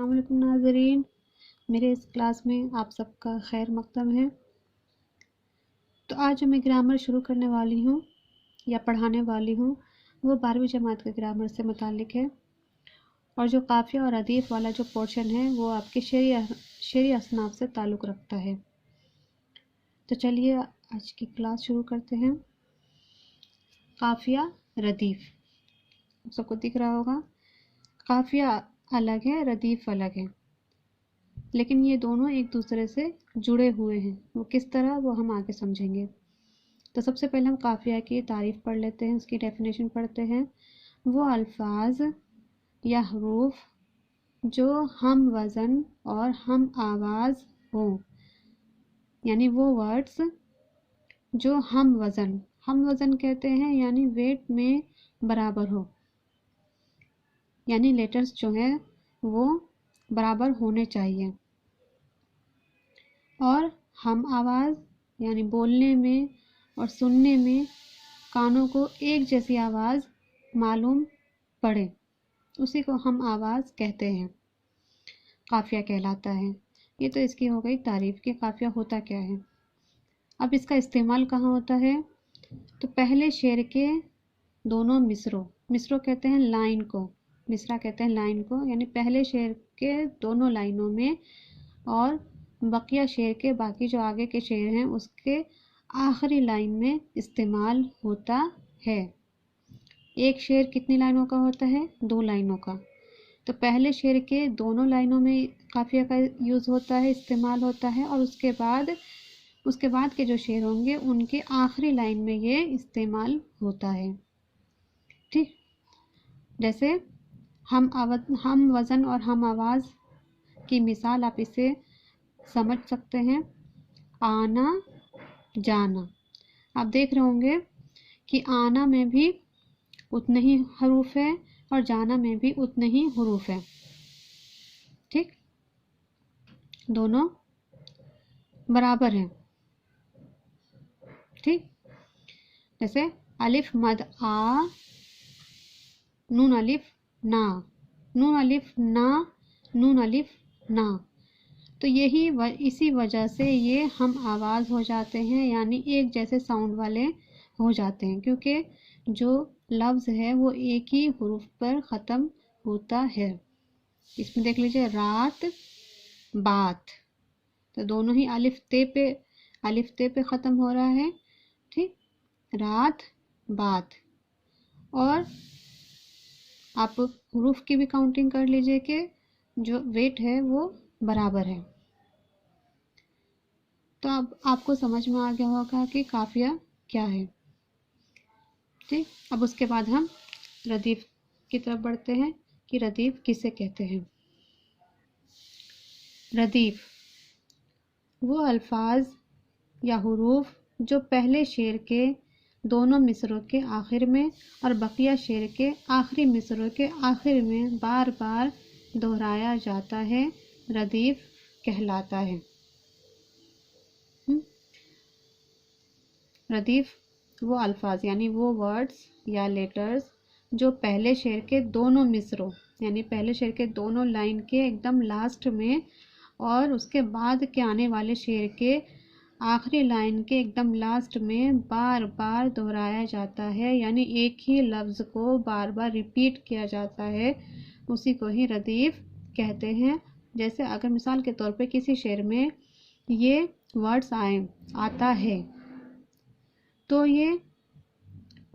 अस्सलाम वालेकुम नाज़रीन, मेरे इस क्लास में आप सबका खैर मक़दम है। तो आज जो मैं ग्रामर शुरू करने वाली हूँ या पढ़ाने वाली हूँ वो 12वीं जमात के ग्रामर से मुताल्लिक़ है। और जो काफ़िया और रदीफ़ वाला जो पोर्शन है वो आपके शेरी असनाफ से ताल्लुक़ रखता है। तो चलिए आज की क्लास शुरू करते हैं। काफ़िया रदीफ़ सबको दिख रहा होगा। काफ़िया अलग है, रदीफ़ अलग है, लेकिन ये दोनों एक दूसरे से जुड़े हुए हैं। वो किस तरह, वो हम आगे समझेंगे। तो सबसे पहले हम काफ़िया की तारीफ़ पढ़ लेते हैं, उसकी डेफिनेशन पढ़ते हैं। वो अल्फाज या हरूफ जो हम वज़न और हम आवाज़ हो, यानी वो वर्ड्स जो हम वज़न कहते हैं, यानी वेट में बराबर हो, यानी लेटर्स जो हैं वो बराबर होने चाहिए। और हम आवाज़ यानी बोलने में और सुनने में कानों को एक जैसी आवाज़ मालूम पड़े, उसी को हम आवाज़ कहते हैं, काफ़िया कहलाता है। ये तो इसकी हो गई तारीफ़ कि काफ़िया होता क्या है। अब इसका इस्तेमाल कहाँ होता है? तो पहले शेर के दोनों मिसरों कहते हैं लाइन को, मिसरा कहते हैं लाइन को, यानी पहले शेर के दोनों लाइनों में और बकिया शेर के बाकी जो आगे के शेर हैं उसके आखिरी लाइन में इस्तेमाल होता है। एक शेर कितनी लाइनों का होता है? 2 लाइनों का। तो पहले शेर के दोनों लाइनों में काफ़िया का यूज़ होता है, इस्तेमाल होता है, और उसके बाद के जो शेर होंगे उनके आखिरी लाइन में ये इस्तेमाल होता है। ठीक, जैसे हम वज़न और हम आवाज़ की मिसाल आप इसे समझ सकते हैं। आना जाना, आप देख रहे होंगे कि आना में भी उतने ही हरूफ है और जाना में भी उतने ही हरूफ है। ठीक, दोनों बराबर हैं। ठीक, जैसे अलिफ मद आ, नून अलिफ ना, नून अलिफ ना, नून अलिफ ना। तो इसी वजह से ये हम आवाज़ हो जाते हैं, यानी एक जैसे साउंड वाले हो जाते हैं, क्योंकि जो लफ्ज़ है वो एक ही हुरूफ पर ख़त्म होता है। इसमें देख लीजिए रात बात, तो दोनों ही अलिफ ते पे ख़त्म हो रहा है। ठीक, रात बात। और आप हुरूफ की भी काउंटिंग कर लीजिए कि जो वेट है वो बराबर है। तो अब आपको समझ में आ गया होगा कि काफ़िया क्या है। ठीक, अब उसके बाद हम रदीफ़ की तरफ बढ़ते हैं कि रदीफ़ किसे कहते हैं। रदीफ़ वो अल्फाज या हुरूफ जो पहले शेर के दोनों मिसरों के आखिर में और बकिया शेर के आखिरी मिसरों के आखिर में बार बार दोहराया जाता है, रदीफ़ कहलाता है। रदीफ़ वो अल्फाज यानी वो वर्ड्स या लेटर्स जो पहले शेर के दोनों मिसरों यानी पहले शेर के दोनों लाइन के एकदम लास्ट में और उसके बाद के आने वाले शेर के आखिरी लाइन के एकदम लास्ट में बार बार दोहराया जाता है, यानी एक ही लफ्ज़ को बार बार रिपीट किया जाता है, उसी को ही रदीफ़ कहते हैं। जैसे अगर मिसाल के तौर पे किसी शेर में ये वर्ड्स आए, आता है, तो ये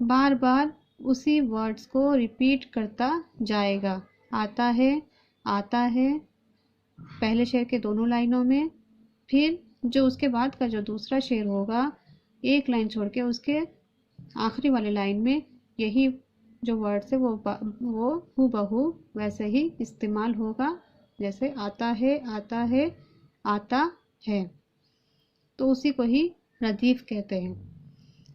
बार बार उसी वर्ड्स को रिपीट करता जाएगा। आता है पहले शेर के दोनों लाइनों में, फिर जो उसके बाद का जो दूसरा शेर होगा एक लाइन छोड़ के उसके आखिरी वाले लाइन में यही जो वर्ड्स है वो हूबहू वैसे ही इस्तेमाल होगा, जैसे आता है आता है। तो उसी को ही रदीफ़ कहते हैं।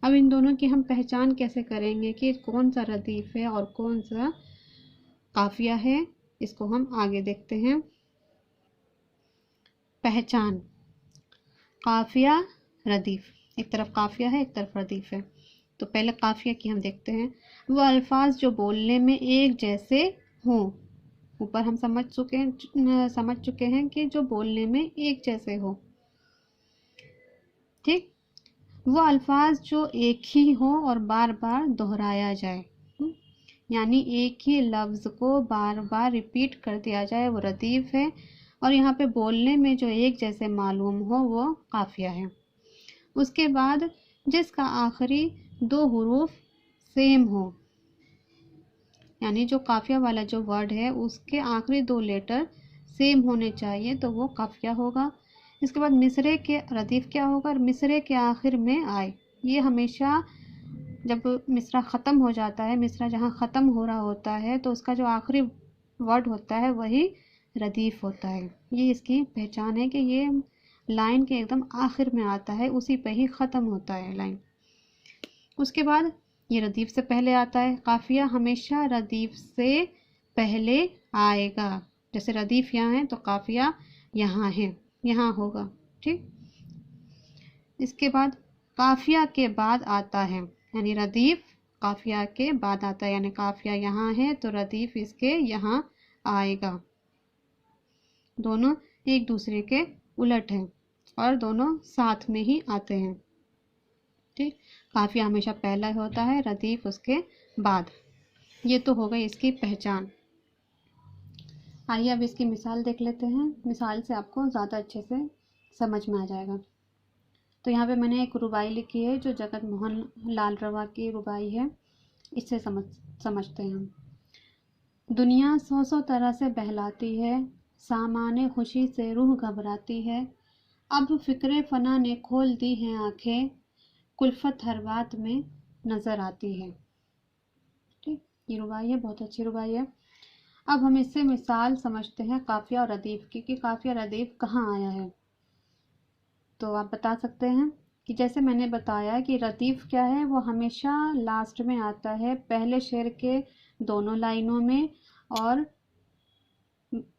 अब इन दोनों की हम पहचान कैसे करेंगे कि कौन सा रदीफ़ है और कौन सा काफ़िया है, इसको हम आगे देखते हैं। पहचान, काफ़िया रदीफ़, एक तरफ काफ़िया है एक तरफ रदीफ़ है। तो पहले काफ़िया की हम देखते हैं। वो अल्फाज जो बोलने में एक जैसे हों, ऊपर हम समझ चुके हैं कि जो बोलने में एक जैसे हो। ठीक, वो अल्फाज जो एक ही हो और बार बार दोहराया जाए, यानी एक ही लफ्ज़ को बार बार रिपीट कर दिया जाए, वो रदीफ है। और यहाँ पे बोलने में जो एक जैसे मालूम हो वो काफिया है। उसके बाद जिसका आखिरी 2 हुरूफ सेम हो, यानी जो काफिया वाला जो वर्ड है उसके आखिरी 2 लेटर सेम होने चाहिए, तो वो काफिया होगा। इसके बाद मिसरे के रदीफ क्या होगा? मिसरे के आखिर में आए। ये हमेशा जब मिसरा ख़त्म हो जाता है, मिसरा जहाँ ख़त्म हो रहा होता है, तो उसका जो आखिरी वर्ड होता है वही रदीफ होता है। ये इसकी पहचान है कि ये लाइन के एकदम आखिर में आता है, उसी पे ही ख़त्म होता है लाइन। उसके बाद ये रदीफ से पहले आता है। काफिया हमेशा रदीफ से पहले आएगा। जैसे रदीफ यहाँ है तो काफिया यहाँ है, यहाँ होगा। ठीक, इसके बाद काफिया के बाद आता है, यानी रदीफ काफिया के बाद आता है, यानी काफिया यहाँ है तो रदीफ इसके यहाँ आएगा। दोनों एक दूसरे के उलट हैं और दोनों साथ में ही आते हैं। ठीक, काफिया हमेशा पहला होता है, रदीफ उसके बाद। ये तो हो गई इसकी पहचान। आइए अब इसकी मिसाल देख लेते हैं। मिसाल से आपको ज़्यादा अच्छे से समझ में आ जाएगा। तो यहाँ पे मैंने एक रुबाई लिखी है जो जगत मोहन लाल रवा की रुबाई है। इससे समझते हैं हम। दुनिया 100 तरह से बहलाती है, सामाने खुशी से रूह घबराती है। अब फिक्रे फना ने खोल दी हैं आंखें, कुल्फत हर बात में नज़र आती है। ठीक, ये रुबाई है, बहुत अच्छी रुबाई है। अब हम इससे मिसाल समझते हैं काफिया और रदीफ की, कि काफिया रदीफ कहाँ आया है। तो आप बता सकते हैं कि जैसे मैंने बताया कि रदीफ क्या है, वो हमेशा लास्ट में आता है, पहले शेर के दोनों लाइनों में और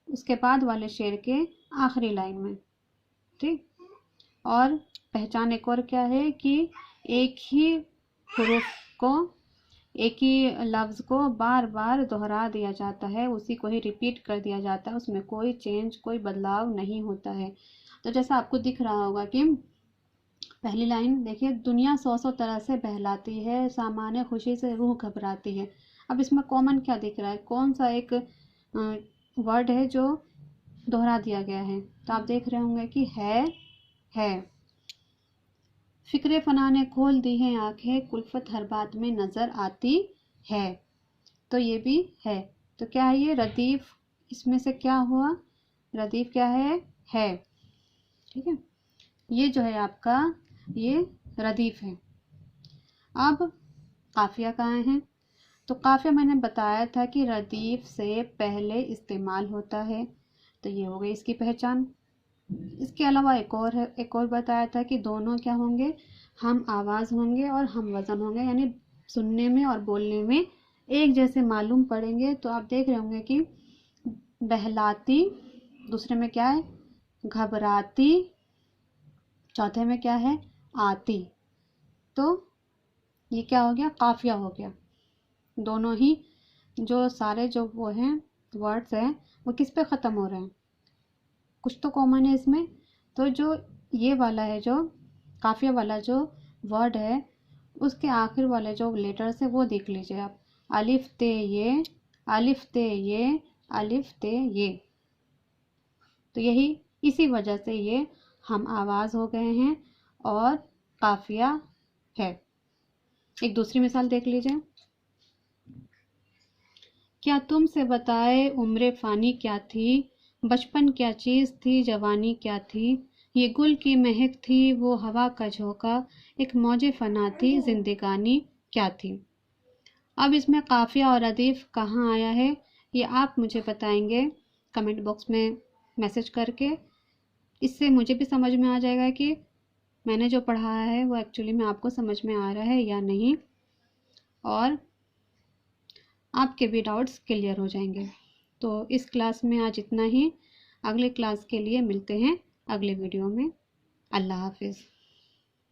उसके बाद वाले शेर के आखिरी लाइन में। ठीक, और पहचान एक और क्या है कि एक ही हुरूफ को, एक ही लफ्ज़ को बार बार दोहरा दिया जाता है, उसी को ही रिपीट कर दिया जाता है, उसमें कोई चेंज, कोई बदलाव नहीं होता है। तो जैसा आपको दिख रहा होगा कि पहली लाइन देखिए, दुनिया 100 तरह से बहलाती है, सामान्य खुशी से रूह घबराती है। अब इसमें कॉमन क्या दिख रहा है? कौन सा एक वर्ड है जो दोहरा दिया गया है? तो आप देख रहे होंगे कि है। फिक्रे फना ने खोल दी है आंखें, कुल्फत हर बात में नजर आती है। तो ये भी है। तो क्या है ये? रदीफ। इसमें से क्या हुआ? रदीफ क्या है? ठीक है, ये जो है आपका ये रदीफ है। अब काफिया कहाँ है? तो काफिया मैंने बताया था कि रदीफ से पहले इस्तेमाल होता है, तो ये हो गई इसकी पहचान। इसके अलावा एक और है, एक और बताया था कि दोनों क्या होंगे? हम आवाज़ होंगे और हम वज़न होंगे, यानी सुनने में और बोलने में एक जैसे मालूम पड़ेंगे। तो आप देख रहे होंगे कि बहलाती, दूसरे में क्या है? घबराती, चौथे में क्या है? आती। तो ये क्या हो गया? काफिया हो गया। दोनों ही जो सारे जो वो हैं वर्ड्स हैं वो किस पे ख़त्म हो रहे हैं? कुछ तो कॉमन है इसमें। तो जो ये वाला है, जो काफिया वाला जो वर्ड है, उसके आखिर वाले जो लेटर्स है वो देख लीजिए आप। अलिफ ते ये, अलिफ ते ये, अलिफ ते ये। तो यही इसी वजह से ये हम आवाज़ हो गए हैं और काफिया है। एक दूसरी मिसाल देख लीजिए। क्या तुमसे बताए उम्र फ़ानी क्या थी, बचपन क्या चीज़ थी, जवानी क्या थी, ये गुल की महक थी, वो हवा का झोंका, एक मौजे फ़ना थी, जिंदगानी क्या थी। अब इसमें काफिया और रदीफ कहाँ आया है ये आप मुझे बताएंगे कमेंट बॉक्स में मैसेज करके। इससे मुझे भी समझ में आ जाएगा कि मैंने जो पढ़ाया है वो एक्चुअली में आपको समझ में आ रहा है या नहीं, और आपके भी डाउट्स क्लियर हो जाएंगे। तो इस क्लास में आज इतना ही। अगले क्लास के लिए मिलते हैं अगले वीडियो में। अल्लाह हाफिज़।